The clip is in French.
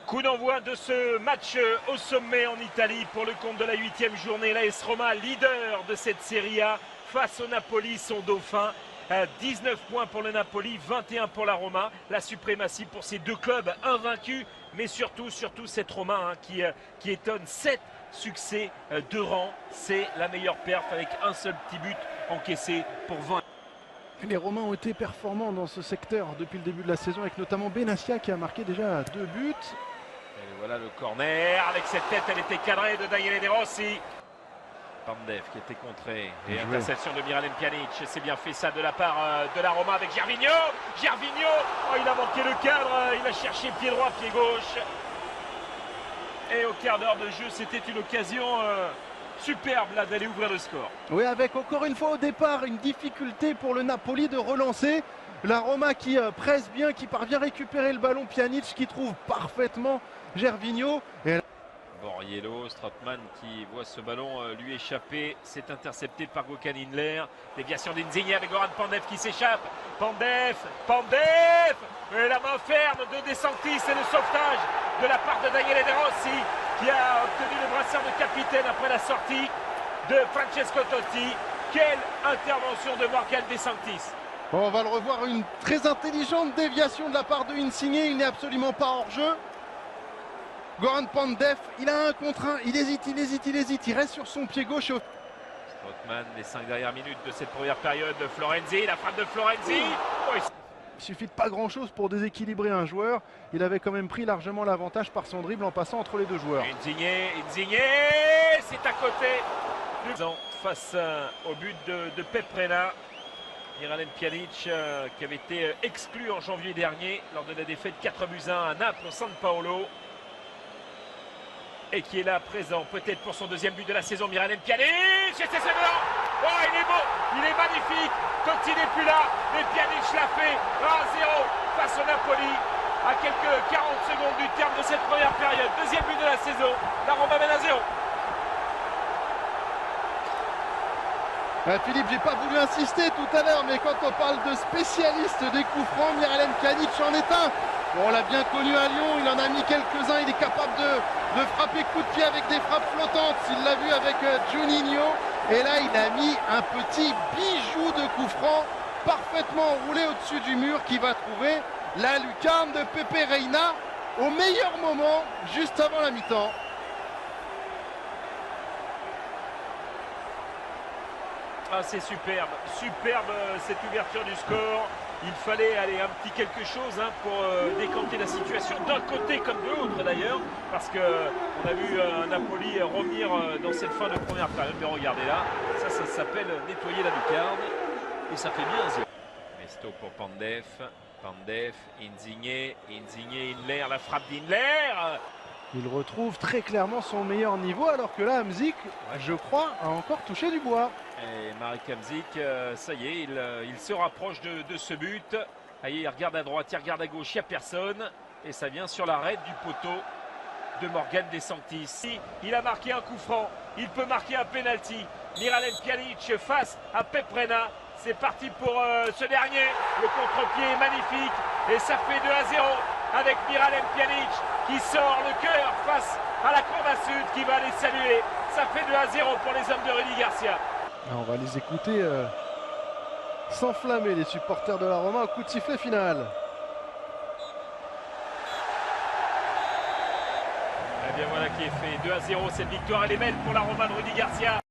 Coup d'envoi de ce match au sommet en Italie pour le compte de la 8e journée. L'AS Roma, leader de cette Serie A, face au Napoli, son dauphin. 19 points pour le Napoli, 21 pour la Roma. La suprématie pour ces deux clubs invaincus, mais surtout cette Roma qui étonne. 7 succès de rang, c'est la meilleure perf avec un seul petit but encaissé pour 20. Les Romains ont été performants dans ce secteur depuis le début de la saison, avec notamment Benassia qui a marqué déjà 2 buts. Et voilà le corner, avec cette tête, elle était cadrée de Daniele De Rossi. Pandev qui était contré, et interception de Miralem Pjanic, c'est bien fait ça de la part de la Roma avec Gervinho. Gervinho, oh, il a manqué le cadre, il a cherché pied droit, pied gauche. Et au quart d'heure de jeu, c'était une occasion superbe là d'aller ouvrir le score. Oui, avec encore une fois au départ une difficulté pour le Napoli de relancer. La Roma qui presse bien, qui parvient à récupérer le ballon. Pjanic qui trouve parfaitement Gervinho. Et... Borriello, Strootman qui voit ce ballon lui échapper. C'est intercepté par Gökhan Inler. Déviation d'Insigne avec Goran Pandev qui s'échappe. Pandev et la main ferme de De Sanctis et le sauvetage de la part de Daniele De Rossi qui a obtenu le brassard de capitaine après la sortie de Francesco Totti. Quelle intervention de Morgan De Sanctis. On va le revoir, une très intelligente déviation de la part de Insigne. Il n'est absolument pas hors jeu. Goran Pandev, il a un contre un, il hésite, il reste sur son pied gauche. Strootman, les 5 dernières minutes de cette première période de Florenzi, la frappe de Florenzi. Oh, il suffit de pas grand chose pour déséquilibrer un joueur. Il avait quand même pris largement l'avantage par son dribble en passant entre les deux joueurs. Insigne, c'est à côté. Face au but de Peprena. Miralem Pjanic qui avait été exclu en janvier dernier lors de la défaite 4-1 à Naples au San Paolo. Et qui est là présent, peut-être pour son deuxième but de la saison. Miralem Pjanic, et c'est blanc. Oh, il est beau, il est magnifique. Totti n'est plus là, mais Pjanic l'a fait. 1-0 face au Napoli à quelques 40 secondes du terme de cette première période. Deuxième but de la saison, la Roma mène à 0. Philippe, j'ai pas voulu insister tout à l'heure, mais quand on parle de spécialiste des coups francs, Miralem Pjanic en est un. Bon, on l'a bien connu à Lyon, il en a mis quelques-uns, il est capable de frapper coup de pied avec des frappes flottantes. Il l'a vu avec Juninho, et là il a mis un petit bijou de coup franc parfaitement roulé au-dessus du mur qui va trouver la lucarne de Pepe Reina au meilleur moment, juste avant la mi-temps. Ah, c'est superbe cette ouverture du score. Il fallait aller un petit quelque chose pour décanter la situation d'un côté comme de l'autre d'ailleurs, parce qu'on a vu Napoli revenir dans cette fin de première période. Mais regardez là, ça s'appelle nettoyer la lucarne et ça fait bien 0. Mesto pour Pandev, Insigne, Inler, la frappe d'Inler. Il retrouve très clairement son meilleur niveau, alors que là, Hamzik, je crois, a encore touché du bois. Et Marek Hamzik, ça y est, il se rapproche de ce but. Allez, il regarde à droite, il regarde à gauche, il n'y a personne. Et ça vient sur l'arrêt du poteau de Morgan De Sanctis. Il a marqué un coup franc, il peut marquer un penalty. Miralem Pjanic face à Peprena. C'est parti pour ce dernier. Le contre-pied est magnifique. Et ça fait 2-0 avec Miralem Pjanic qui sort le cœur face à la Curva Sud qui va les saluer. Ça fait 2-0 pour les hommes de Rudy Garcia. On va les écouter s'enflammer, les supporters de la Roma, au coup de sifflet final. Et bien voilà qui est fait. 2-0, cette victoire elle est belle pour la Roma de Rudy Garcia.